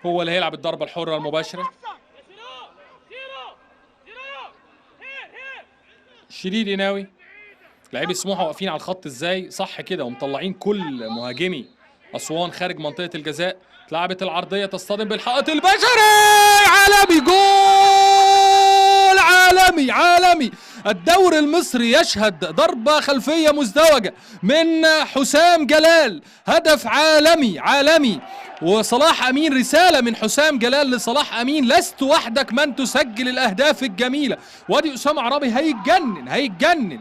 هو اللي هيلعب الضربة الحرة المباشرة. شديد قناوي. لاعبي سموحة واقفين على الخط ازاي؟ صح كده، ومطلعين كل مهاجمي أسوان خارج منطقة الجزاء. اتلعبت العرضية تصطدم بالحائط البشري. عالمي، جول عالمي عالمي. الدوري المصري يشهد ضربة خلفية مزدوجة من حسام جلال، هدف عالمي عالمي. وصلاح أمين، رسالة من حسام جلال لصلاح أمين: لست وحدك من تسجل الأهداف الجميلة. وادي أسامة عرابي هيتجنن هيتجنن.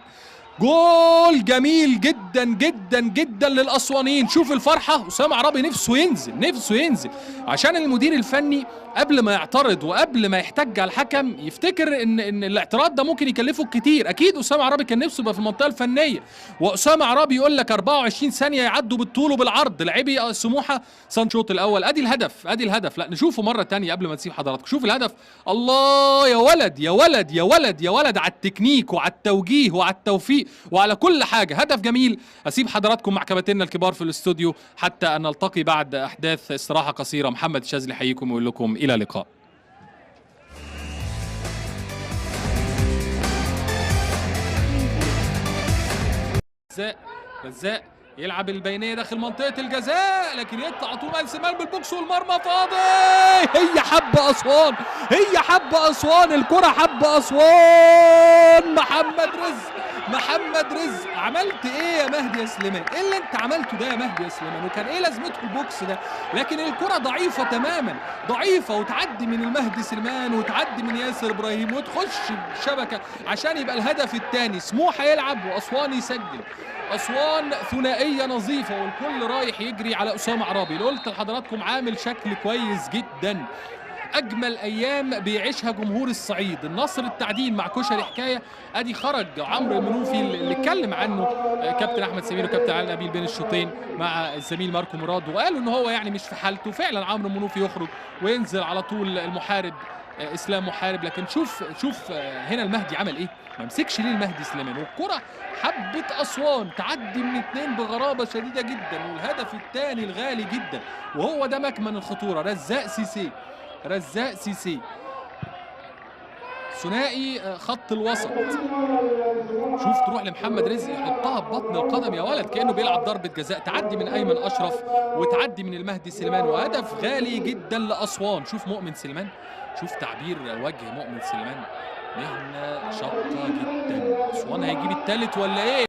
جول جميل جدا جدا جدا للأسوانيين. شوف الفرحة، أسامة عرابي نفسه ينزل نفسه ينزل عشان المدير الفني قبل ما يعترض وقبل ما يحتج على الحكم يفتكر ان الاعتراض ده ممكن يكلفه كتير. اكيد أسامة عرابي كان نفسه يبقى في المنطقة الفنية، وأسامة عرابي يقول لك 24 ثانية يعدوا بالطول وبالعرض. لاعبي سموحة الشوط الأول. ادي الهدف ادي الهدف. لا نشوفه مرة تانية قبل ما تسيب حضراتكم. شوف الهدف. الله يا ولد يا ولد يا ولد يا ولد، على التكنيك وعلى التوجيه وعلى التوفيق وعلى كل حاجة. هدف جميل. أسيب حضراتكم مع كباتننا الكبار في الاستوديو حتى أن نلتقي بعد أحداث استراحة قصيرة. محمد الشاذلي يحييكم ويقول لكم إلى اللقاء. رزاق يلعب البينية داخل منطقة الجزاء، لكن يطلع طول الشمال بالبوكس والمرمى فاضي. هي حب أسوان، هي حب أسوان، الكرة حب أسوان. محمد رزق، محمد رزق. عملت ايه يا مهدي يا سليمان؟ ايه اللي انت عملته ده يا مهدي يا سليمان؟ وكان ايه لازمته البوكس ده؟ لكن الكرة ضعيفة تماما، ضعيفة، وتعدي من المهدي سليمان وتعدي من ياسر ابراهيم وتخش الشبكة عشان يبقى الهدف الثاني. سموحة يلعب وأسوان يسجل. أسوان ثنائية نظيفة والكل رايح يجري على أسامة عرابي. اللي قلت لحضراتكم عامل شكل كويس جدا. أجمل أيام بيعيشها جمهور الصعيد. النصر التعدين مع كشري حكاية. أدي خرج عمرو المنوفي اللي اتكلم عنه كابتن أحمد سمير وكابتن علي نبيل بين الشوطين مع الزميل ماركو مراد، وقالوا إن هو يعني مش في حالته. فعلا عمرو المنوفي يخرج وينزل على طول المحارب اسلام محارب. لكن شوف هنا المهدي عمل ايه؟ ما مسكش ليه المهدي سليمان؟ والكره حبت اسوان تعدي من اتنين بغرابه شديده جدا. والهدف الثاني الغالي جدا، وهو ده مكمن الخطوره. رزاق سيسي، رزاق سيسي ثنائي خط الوسط. شوف تروح لمحمد رزق يحطها ببطن القدم يا ولد، كأنه بيلعب ضربة جزاء. تعدي من أيمن أشرف وتعدي من المهدي سليمان، وهدف غالي جدا لأسوان. شوف مؤمن سليمان، شوف تعبير وجه مؤمن سليمان، مهنة شاقة جدا. أسوان هيجيب الثالث ولا إيه؟